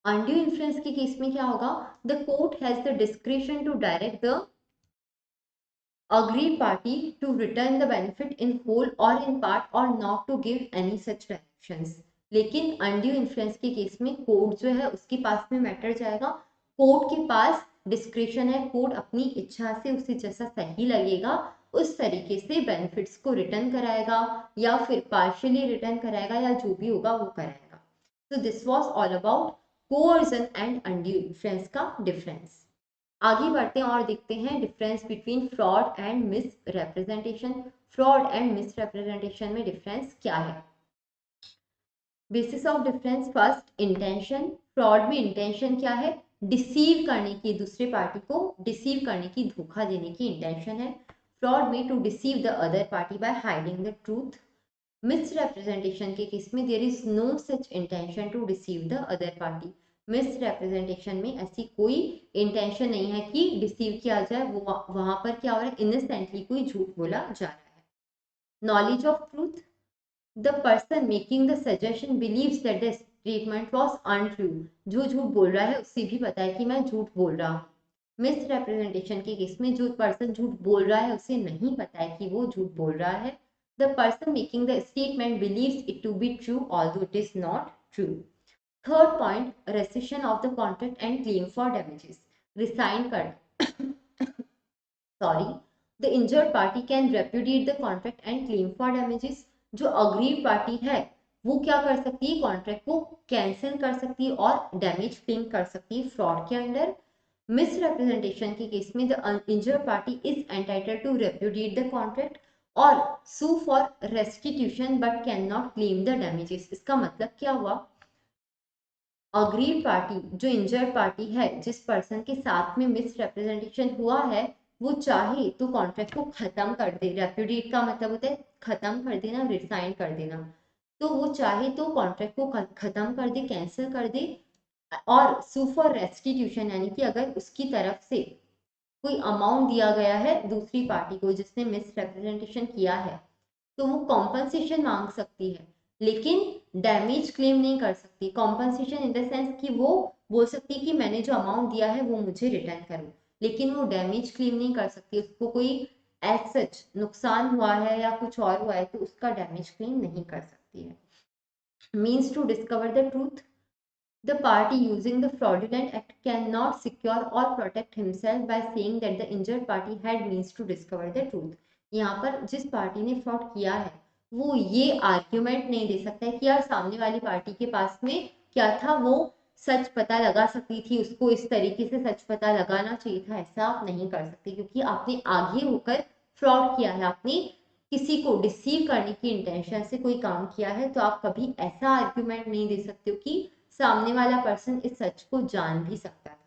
अनड्यू इन्फ्लुएंस के केस में क्या होगा? The court has the description to direct the agreed party to return the benefit in whole or in part or not to give any such directions। लेकिन अनड्यू इन्फ्लुएंस के case में court जो है उसके पास में मैटर जाएगा, court के पास description है, कोर्ट अपनी इच्छा से उसे जैसा सही लगेगा उस तरीके से बेनिफिट्स को रिटर्न कराएगा या फिर पार्शियली रिटर्न कराएगा या जो भी होगा वो कराएगा। तो this was all about coercion and undue influence का डिफरेंस। आगे बढ़ते हैं और देखते हैं difference between fraud and miss representation. Fraud and miss representation में डिफरेंस क्या है? Basis of difference, first intention. Fraud में इंटेंशन क्या है? डिसीव करने की, दूसरे पार्टी को डिसीव करने की, धोखा देने की इंटेंशन है। फ्रॉड में to deceive the other party by hiding the truth. Misrepresentation के केस में there is no such intention to deceive the other party. Misrepresentation में ऐसी कोई इंटेंशन नहीं है कि डिसीव किया जाए, वो वहां पर क्या हो रहा है, इनोसेंटली कोई झूठ बोला जा रहा है। Knowledge of truth, the person making the suggestion believes that the statement was untrue। जो झूठ बोल रहा है उसे भी पता है कि मैं झूठ बोल रहा हूँ। मिस रिप्रेजेंटेशन के केस में जो पर्सन झूठ बोल रहा है उसे नहीं पता है कि वो झूठ बोल रहा है। The person making the statement believes it to be true although it is not true। Third point, rescission of the contract and claim for damages। Rescind कर sorry, the injured party can repudiate the contract and claim for damages. जो aggrieved party है वो क्या कर सकती है, contract को cancel कर सकती है और डैमेज क्लेम कर सकती है फ्रॉड के अंडर। मिस रिप्रेजेंटेशन के केस में the injured party is entitled to repudiate the contract और sue for restitution but can not claim the damages. इसका मतलब क्या हुआ, अग्रीड पार्टी जो इंजर्ड पार्टी है, जिस पर्सन के साथ में मिस रिप्रेजेंटेशन हुआ है, वो चाहे तो कॉन्ट्रैक्ट को खत्म कर दे। रेप्यूडिएट का मतलब होता है खत्म कर देना, रिसाइन कर देना। तो वो चाहे तो कॉन्ट्रैक्ट को खत्म कर दे, कैंसिल कर दे और सू फॉर रेस्टिट्यूशन, यानी कि अगर उसकी तरफ से कोई अमाउंट दिया गया है दूसरी पार्टी को जिसने मिस रिप्रेजेंटेशन किया है तो वो कॉम्पनसेशन मांग सकती है, लेकिन डैमेज क्लेम नहीं कर सकती। कॉम्पनसेशन इन द सेंस कि वो बोल सकती है कि मैंने जो अमाउंट दिया है वो मुझे रिटर्न करो, लेकिन वो डैमेज क्लेम नहीं कर सकती। उसको कोई एज सच नुकसान हुआ है या कुछ और हुआ है तो उसका डैमेज क्लेम नहीं कर सकती है। Means to discover the truth, the party using the fraudulent act cannot secure or protect himself by saying that the injured party had means to discover the truth। यहाँ पर जिस पार्टी ने fraud किया है वो ये आर्ग्यूमेंट नहीं दे सकता है कि यार सामने वाली पार्टी के पास में क्या था, वो सच पता लगा सकती थी, उसको इस तरीके से सच पता लगाना चाहिए था। ऐसा आप नहीं कर सकते क्योंकि आपने आगे होकर फ्रॉड किया है, आपने किसी को डिसीव करने की इंटेंशन से कोई काम किया है, तो आप कभी ऐसा आर्ग्यूमेंट नहीं दे सकते हो कि सामने वाला पर्सन इस सच को जान भी सकता था।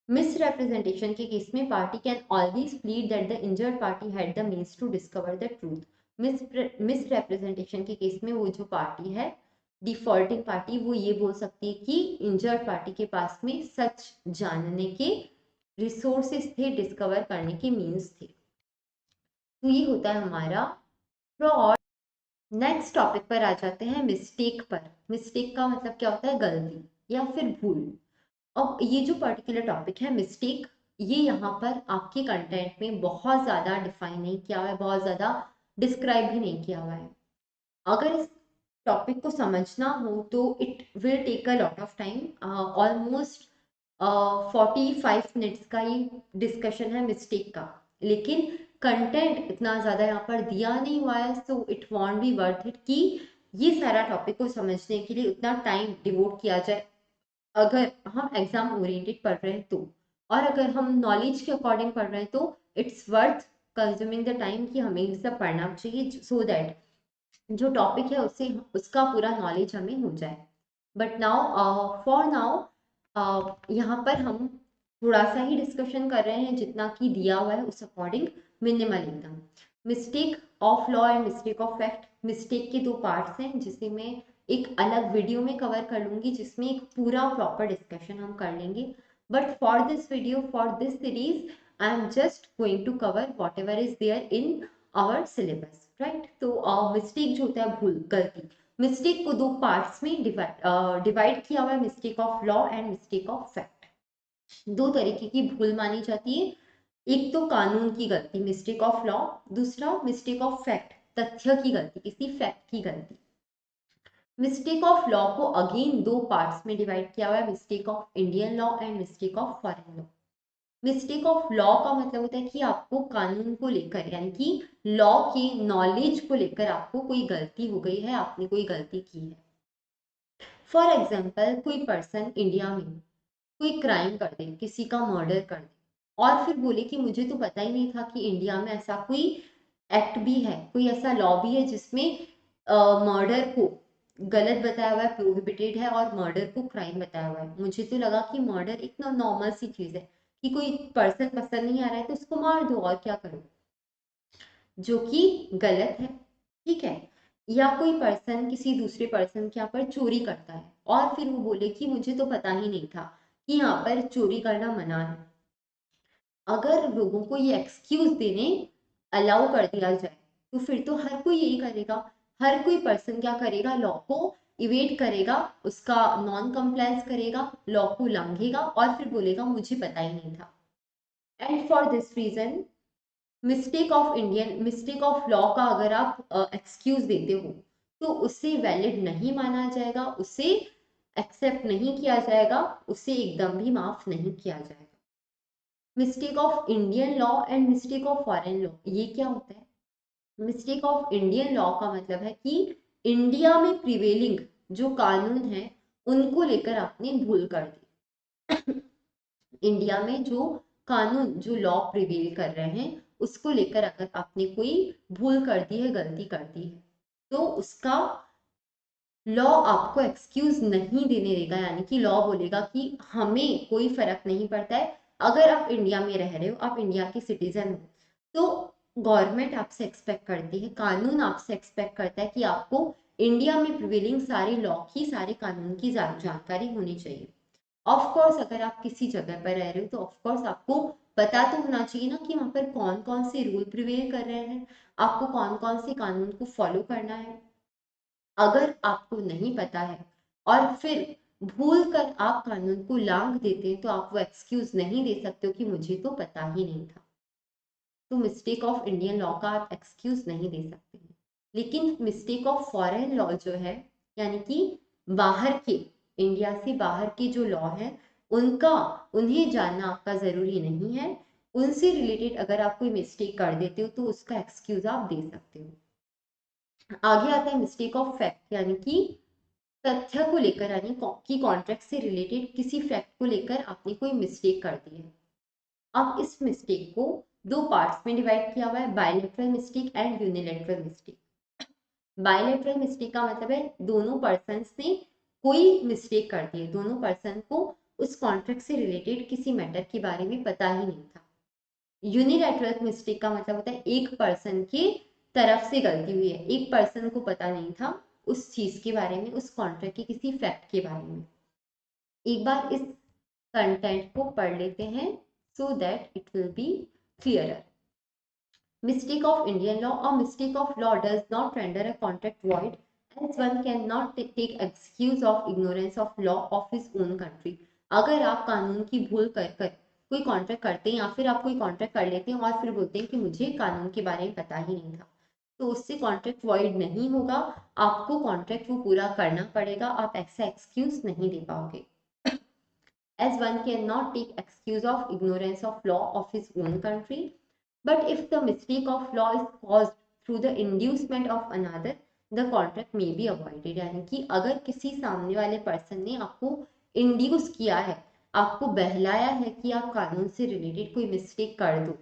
मिस रिप्रेजेंटेशन के केस में party can always plead that the injured party had the means to discover the truth. Misrepresentation के केस में वो जो पार्टी है, डिफॉल्टिंग पार्टी, वो ये बोल सकती है कि इंजर्ड पार्टी के पास में सच जानने के रिसोर्सेस थे, डिस्कवर करने के मीन्स थे। तो ये होता है हमारा फ्रॉड। नेक्स्ट टॉपिक पर आ जाते हैं मिस्टेक पर। मिस्टेक का मतलब क्या होता है, गलती या फिर भूल। अब ये जो पर्टिकुलर टॉपिक है मिस्टेक, ये यहाँ पर आपके कंटेंट में बहुत ज़्यादा डिफाइन नहीं किया हुआ है, बहुत ज़्यादा डिस्क्राइब भी नहीं किया हुआ है। अगर इस टॉपिक को समझना हो तो it will take a lot of time. Almost 45 minutes का ये डिस्कशन है मिस्टेक का, लेकिन कंटेंट इतना ज़्यादा यहाँ पर दिया नहीं हुआ है, so it won't B worth it कि ये सारा टॉपिक को समझने के लिए उतना टाइम डिवोट किया जाए अगर हम एग्जाम ओरिएंटेड पढ़ रहे हैं तो। और अगर हम नॉलेज के अकॉर्डिंग पढ़ रहे हैं तो it's worth consuming the time कि हमें ये सब पढ़ना चाहिए सो दैट जो टॉपिक है उससे उसका पूरा नॉलेज हमें हो जाए। बट नाउ फॉर नाउ यहाँ पर हम थोड़ा सा ही डिस्कशन कर रहे हैं, जितना कि दिया हुआ है उस अकॉर्डिंग मिनिमल एकदम। Mistake of law and mistake of fact. Mistake के दो पार्ट्स हैं जिसे मैं एक अलग वीडियो में कवर कर लूंगी, जिसमें एक पूरा प्रॉपर डिस्कशन हम कर लेंगे। But for this video, for this series, I am just going to cover whatever is there in our syllabus, right. तो मिस्टेक जो होता है, भूल, गलती, मिस्टेक को दो पार्ट्स में डिवाइड किया हुआ है, mistake of law and mistake of fact. दो तरीके की भूल मानी जाती है, एक तो कानून की गलती मिस्टेक ऑफ लॉ, दूसरा मिस्टेक ऑफ फैक्ट तथ्य की गलती, किसी फैक्ट की गलती। मिस्टेक ऑफ लॉ को अगेन दो पार्ट्स में डिवाइड किया हुआ है, mistake of Indian law and mistake of foreign law. Mistake of law का मतलब होता है कि आपको कानून को लेकर यानी कि लॉ के नॉलेज को लेकर आपको कोई गलती हो गई है, आपने कोई गलती की है। फॉर एग्जाम्पल कोई पर्सन इंडिया में कोई क्राइम कर दे, किसी का मर्डर कर दे और फिर बोले कि मुझे तो पता ही नहीं था कि इंडिया में ऐसा कोई एक्ट भी है, कोई ऐसा लॉ भी है जिसमें मर्डर को गलत बताया हुआ है, प्रोहिबिटेड है, और मर्डर को क्राइम बताया हुआ है। मुझे तो लगा कि मर्डर एक नॉर्मल सी चीज है कि कोई पर्सन पसंद नहीं आ रहा है तो उसको मार दो और क्या करो, जो कि गलत है। ठीक है। या कोई पर्सन किसी दूसरे पर्सन के यहाँ पर चोरी करता है और फिर वो बोले कि मुझे तो पता ही नहीं था कि यहाँ पर चोरी करना मना है। अगर लोगों को ये एक्सक्यूज देने अलाउ कर दिया जाए तो फिर तो हर कोई यही करेगा। हर कोई पर्सन क्या करेगा, लॉ को इवेट करेगा, उसका नॉन कंप्लायंस करेगा, लॉ को उल्लंघेगा और फिर बोलेगा मुझे पता ही नहीं था। And for this reason mistake of law का अगर आप एक्सक्यूज देते हो तो उसे वैलिड नहीं माना जाएगा, उसे एक्सेप्ट नहीं किया जाएगा, उसे एकदम भी माफ नहीं किया जाएगा। Mistake of Indian law and mistake of foreign law, ये क्या होता है? मिस्टेक ऑफ इंडियन लॉ का मतलब है कि इंडिया में प्रिवेलिंग जो कानून है उनको लेकर आपने भूल कर दी। इंडिया में जो कानून जो लॉ प्रिवेल कर रहे हैं उसको लेकर अगर आपने कोई भूल कर दी है, गलती कर दी है, तो उसका लॉ आपको एक्सक्यूज नहीं देने देगा। यानी कि लॉ बोलेगा कि हमें कोई फर्क नहीं पड़ता है, अगर आप इंडिया में रह रहे हो, आप इंडिया के सिटीजन हो, तो गवर्नमेंट आपसे एक्सपेक्ट करती है, कानून आपसे एक्सपेक्ट करता है कि आपको इंडिया में प्रिवेलिंग सारे लॉ की, सारे कानून की जानकारी होनी चाहिए। ऑफ कोर्स अगर आप किसी जगह पर रह रहे हो तो ऑफ कोर्स आपको पता तो होना चाहिए ना कि वहां पर कौन कौन से रूल प्रिवेल कर रहे हैं, आपको कौन कौन से कानून को फॉलो करना है। अगर आपको नहीं पता है और फिर भूल कर आप कानून को लांघ देते हैं तो आप वो एक्सक्यूज नहीं दे सकते हो कि मुझे तो पता ही नहीं था। तो मिस्टेक ऑफ इंडियन लॉ का आप एक्सक्यूज नहीं दे सकते हैं। लेकिन मिस्टेक ऑफ फॉरेन लॉ जो है, यानी कि बाहर के, इंडिया से बाहर के जो लॉ है उनका, उन्हें जानना आपका जरूरी नहीं है, उनसे रिलेटेड अगर आप कोई मिस्टेक कर देते हो तो उसका एक्सक्यूज आप दे सकते हो। आगे आता है मिस्टेक ऑफ फैक्ट, यानी कि तथ्य को लेकर, यानी कि कॉन्ट्रैक्ट से रिलेटेड किसी फैक्ट को लेकर आपने कोई मिस्टेक कर दी है। अब इस मिस्टेक को दो पार्ट्स में डिवाइड किया हुआ है, bilateral mistake and unilateral mistake. Bilateral mistake का मतलब है दोनों पर्सन्स ने कोई मिस्टेक कर दी है, दोनों पर्सन को उस कॉन्ट्रैक्ट से रिलेटेड किसी मैटर के बारे में पता ही नहीं था। यूनिलैटरल मिस्टेक का मतलब होता है एक पर्सन के तरफ से गलती हुई है, एक पर्सन को पता नहीं था उस चीज के बारे में, उस कॉन्ट्रैक्ट के किसी फैक्ट के बारे में। एक बार इस कंटेंट को पढ़ लेते हैं so that it will be clearer. Mistake of Indian law or mistake of law does not render a contract void, as one cannot take excuse of ignorance of law of his own country। अगर आप कानून की भूल कर कर कोई contract करते हैं या फिर आप कोई कॉन्ट्रैक्ट कर लेते हैं और फिर बोलते हैं कि मुझे कानून के बारे में पता ही नहीं था, तो उससे कॉन्ट्रैक्ट वॉइड नहीं होगा, आपको कॉन्ट्रैक्ट वो पूरा करना पड़ेगा, आप ऐसा एक्सक्यूज नहीं दे पाओगे। As one cannot take excuse of ignorance of law of his own country, but if the mistake of law is caused through the inducement of another, the contract may be avoided। यानी कि अगर किसी सामने वाले person ने आपको induce किया है, आपको बहलाया है कि आप कानून से रिलेटेड कोई मिस्टेक कर दो,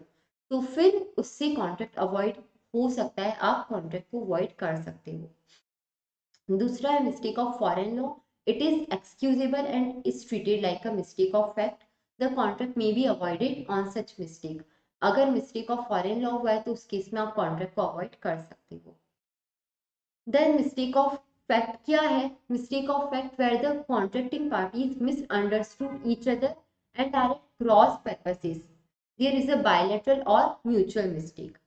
तो फिर उससे कॉन्ट्रैक्ट अवॉइड हो सकता है, आप कॉन्ट्रैक्ट को अवॉइड कर सकते हो। दूसरा है mistake of foreign law. It is excusable and is treated like a mistake of fact. The contract may be avoided on such mistake। अगर मिस्टेक ऑफ फॉरेन लॉ हुआ है तो उस केस में आप कॉन्ट्रैक्ट को अवॉइड कर सकते हो। देन मिस्टेक ऑफ फैक्ट क्या है? Mistake of fact where the contracting parties misunderstood each other and are at cross purposes, there is a bilateral और mutual mistake,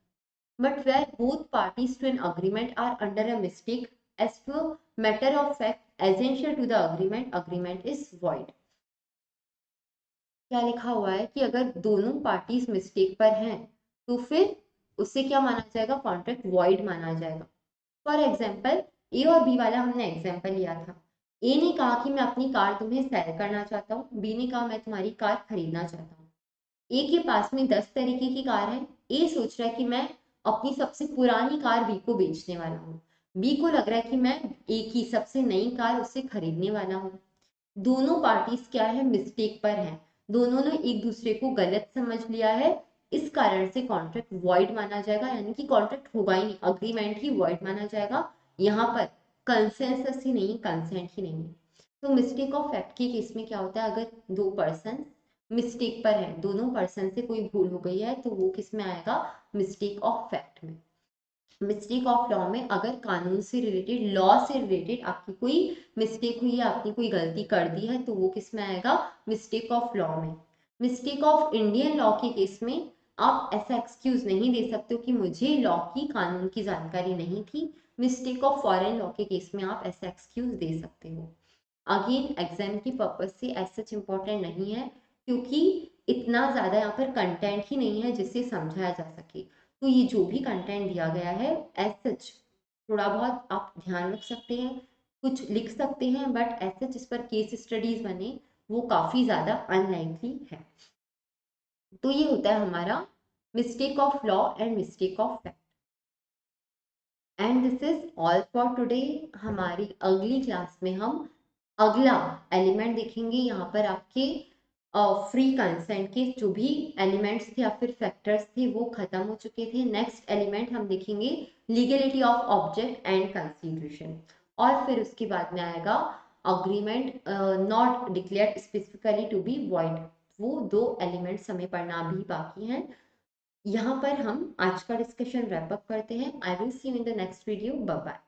but where both parties to an agreement are under a mistake as to a matter of fact essential to the agreement is void। क्या लिखा हुआ है कि अगर दोनों parties mistake पर हैं तो फिर उससे क्या माना जाएगा? कॉन्ट्रैक्ट वॉइड माना जाएगा। फॉर एग्जाम्पल ए और बी वाला हमने एग्जाम्पल लिया था। ए ने कहा कि मैं अपनी कार तुम्हें सेल करना चाहता हूँ, बी ने कहा मैं तुम्हारी कार खरीदना चाहता हूँ। ए के पास में 10 तरीके की कार है। ए सोच रहा है कि मैं अपनी सबसे पुरानी कार बी को बेचने वाला हूँ। बी को लग रहा है कि मैं ए की सबसे नई कार उससे खरीदने वाला हूँ। दोनों पार्टीज क्या है, मिस्टेक पर है। दोनों ने एक दूसरे को गलत समझ लिया है। इस कारण से कॉन्ट्रैक्ट वॉइड माना जाएगा, यानी कि कॉन्ट्रैक्ट होगा ही नहीं, अग्रीमेंट ही वॉइड माना जाएगा। यहाँ पर कंसेंसस ही नहीं, कंसेंट ही नहीं है। तो मिस्टेक ऑफ फैक्ट के केस में क्या होता है, अगर दो पर्सन मिस्टेक पर है, दोनों पर्सन से कोई भूल हो गई है, तो वो किस में आएगा, मिस्टेक ऑफ फैक्ट में। मिस्टेक ऑफ लॉ में अगर कानून से रिलेटेड, लॉ से रिलेटेड आपकी कोई मिस्टेक हुई है, आपने कोई गलती कर दी है, तो वो किस में आएगा, मिस्टेक ऑफ लॉ में। मिस्टेक ऑफ इंडियन लॉ के केस में आप ऐसा एक्सक्यूज नहीं दे सकते हो कि मुझे लॉ की, कानून की जानकारी नहीं थी। मिस्टेक ऑफ फॉरेन लॉ के केस में आप ऐसा एक्सक्यूज दे सकते हो। अगेन एग्जाम की पर्पज से एज सच इम्पोर्टेंट नहीं है, क्योंकि इतना ज़्यादा यहाँ पर कंटेंट ही नहीं है जिससे समझाया जा सके। तो ये जो भी कंटेंट दिया गया है एज सच थोड़ा बहुत आप ध्यान रख सकते हैं, कुछ लिख सकते हैं, बट एज सच इस पर केस स्टडीज बने वो काफ़ी ज़्यादा अनलाइकली है। तो ये होता है हमारा mistake of law and mistake of fact. And this is all for today. हमारी अगली क्लास में हम अगला एलिमेंट देखेंगे। यहाँ पर आपके फ्री कंसेंट के जो भी एलिमेंट्स थे या फिर फैक्टर्स थे वो खत्म हो चुके थे। नेक्स्ट एलिमेंट हम देखेंगे legality of object and consideration, और फिर उसके बाद में आएगा agreement not declared specifically to be void. वो दो एलिमेंट्स हमें पढ़ना भी बाकी हैं। यहाँ पर हम आज का डिस्कशन रैप अप करते हैं। I will see you in the next video. Bye bye.